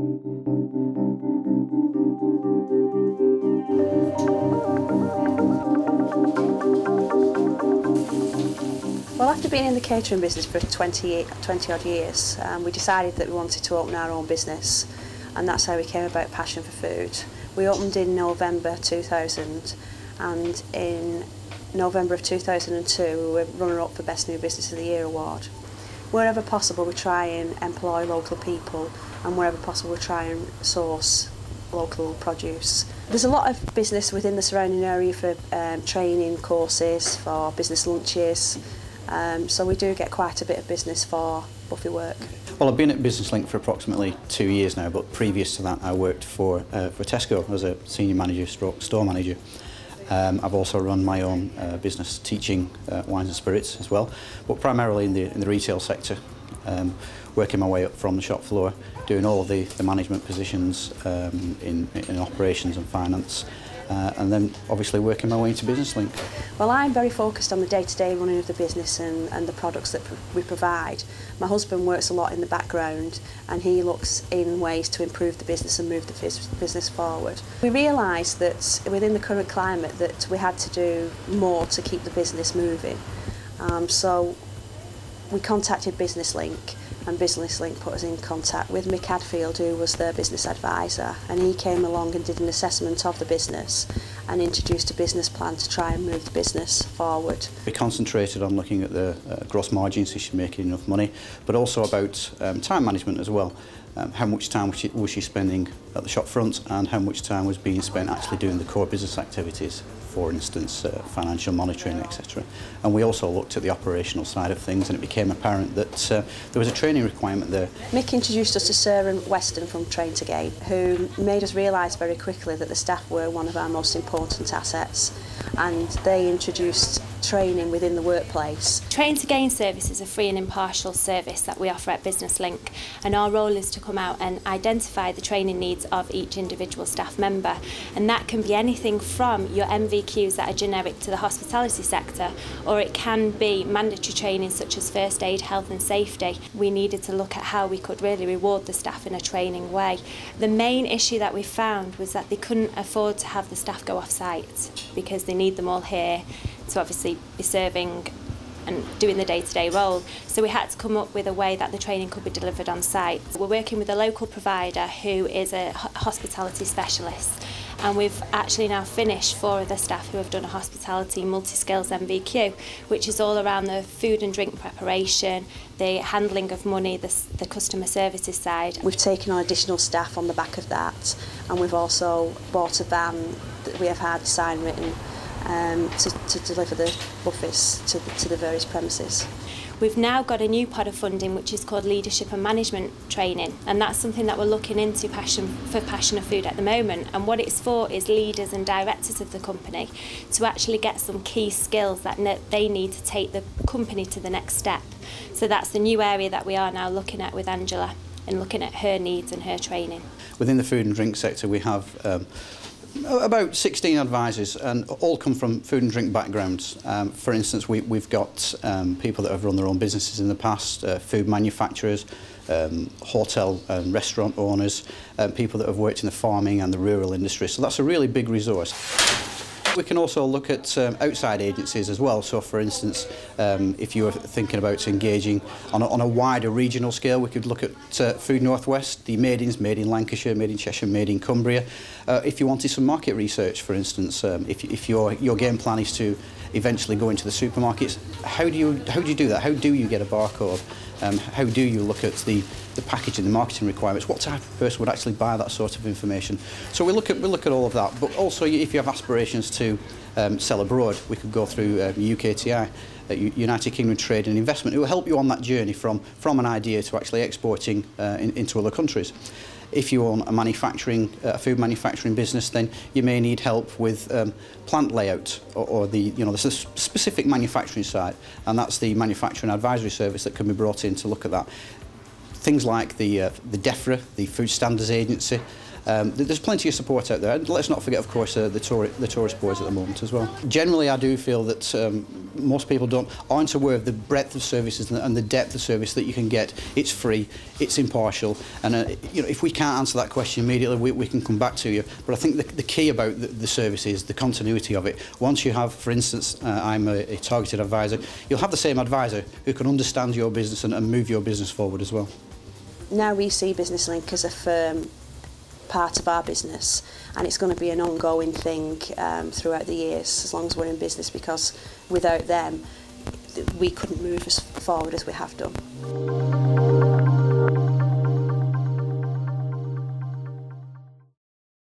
Well, after being in the catering business for 20 odd years, we decided that we wanted to open our own business, and that's how we came about Passion for Food. We opened in November 2000, and in November of 2002 we were runner-up for Best New Business of the Year award. Wherever possible we try and employ local people, and wherever possible we try and source local produce. There's a lot of business within the surrounding area for training courses, for business lunches, so we do get quite a bit of business for Buffy work. Well, I've been at Business Link for approximately 2 years now, but previous to that I worked for Tesco as a senior manager, store manager. I've also run my own business teaching wines and spirits as well, but primarily in the retail sector, working my way up from the shop floor, doing all of the management positions in operations and finance, and then obviously working my way into Business Link. Well, I'm very focused on the day-to-day running of the business and the products that we provide. My husband works a lot in the background, and he looks in ways to improve the business and move the business forward. We realised that within the current climate that we had to do more to keep the business moving. So we contacted Business Link, and Business Link put us in contact with Mick, Hadfield, who was their business advisor, and he came along and did an assessment of the business and introduced a business plan to try and move the business forward. We concentrated on looking at the gross margins, if she's making enough money, but also about time management as well. How much time was she spending at the shop front, and how much time was being spent actually doing the core business activities, for instance financial monitoring, etc. And we also looked at the operational side of things, and it became apparent that there was a training requirement there. Mick introduced us to Sir and Weston from Train to Gain, who made us realise very quickly that the staff were one of our most important assets, and they introduced training within the workplace. Train to Gain service is a free and impartial service that we offer at Business Link, and our role is to come out and identify the training needs of each individual staff member, and that can be anything from your MVQs that are generic to the hospitality sector, or it can be mandatory training such as first aid, health and safety. We needed to look at how we could really reward the staff in a training way. The main issue that we found was that they couldn't afford to have the staff go off site because they need them all here to obviously be serving and doing the day-to-day role. So we had to come up with a way that the training could be delivered on site. We're working with a local provider who is a hospitality specialist, and we've actually now finished 4 of the staff who have done a hospitality multi-skills MVQ, which is all around the food and drink preparation, the handling of money, the customer services side. We've taken on additional staff on the back of that, and we've also bought a van that we have had sign written to deliver the buffets to the various premises. We've now got a new pot of funding which is called Leadership and Management Training, and that's something that we're looking into for Passion of Food at the moment, and what it's for is leaders and directors of the company to actually get some key skills that they need to take the company to the next step. So that's the new area that we are now looking at with Angela, and looking at her needs and her training. Within the food and drink sector we have about 16 advisors, and all come from food and drink backgrounds. For instance, we've got people that have run their own businesses in the past, food manufacturers, hotel and restaurant owners, people that have worked in the farming and the rural industry, so that's a really big resource. We can also look at outside agencies as well. So, for instance, if you were thinking about engaging on a wider regional scale, we could look at Food Northwest, the Made-ins, Made in Lancashire, Made in Cheshire, Made in Cumbria. If you wanted some market research, for instance, if your game plan is to eventually go into the supermarkets, how do you do that? How do you get a barcode? How do you look at the packaging, the marketing requirements? What type of person would actually buy that sort of information? So we look at all of that. But also, if you have aspirations to sell abroad, we could go through UKTI, United Kingdom Trade and Investment. It will help you on that journey from an idea to actually exporting into other countries. If you own a food manufacturing business, then you may need help with plant layout or the specific manufacturing side, and that's the manufacturing advisory service that can be brought in to look at that. Things like the DEFRA, the Food Standards Agency, There's plenty of support out there. And let's not forget, of course, the tourist boards at the moment as well. Generally, I do feel that most people aren't aware of the breadth of services and the depth of service that you can get. It's free, it's impartial, and you know, if we can't answer that question immediately, we can come back to you. But I think the key about the service is the continuity of it. Once you have, for instance, I'm a targeted advisor, you'll have the same advisor who can understand your business and move your business forward as well. Now we see Business Link as a firm part of our business, and it's going to be an ongoing thing throughout the years as long as we're in business, because without them we couldn't move as forward as we have done.